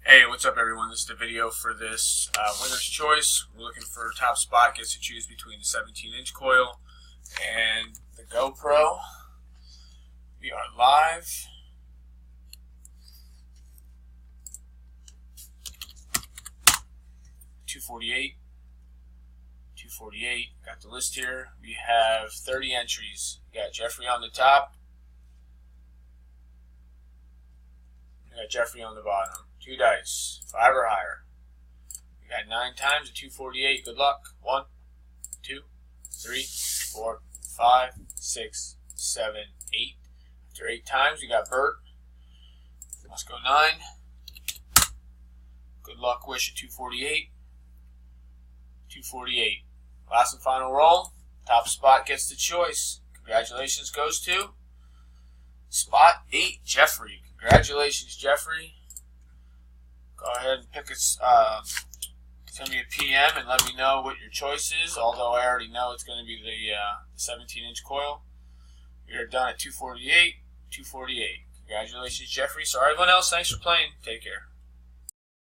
Hey, what's up everyone? This is the video for this winner's choice. We're looking for top spot. Gets to choose between the 17-inch coil and the GoPro. We are live. $248. Got the list here. We have 30 entries. We got Jeffrey on the top. We got Jeffrey on the bottom. 2 dice, 5 or higher. We got 9 times at 248. Good luck. 1, 2, 3, 4, 5, 6, 7, 8. After 8 times, we got Bert. Let's go 9. Good luck wish at 248. 248. Last and final roll. Top spot gets the choice. Congratulations goes to spot 8, Jeffrey. Congratulations, Jeffrey. Go ahead and pick send me a PM and let me know what your choice is, although I already know it's going to be the 17-inch coil. We are done at 248. Congratulations, Jeffrey. Sorry, everyone else. Thanks for playing. Take care.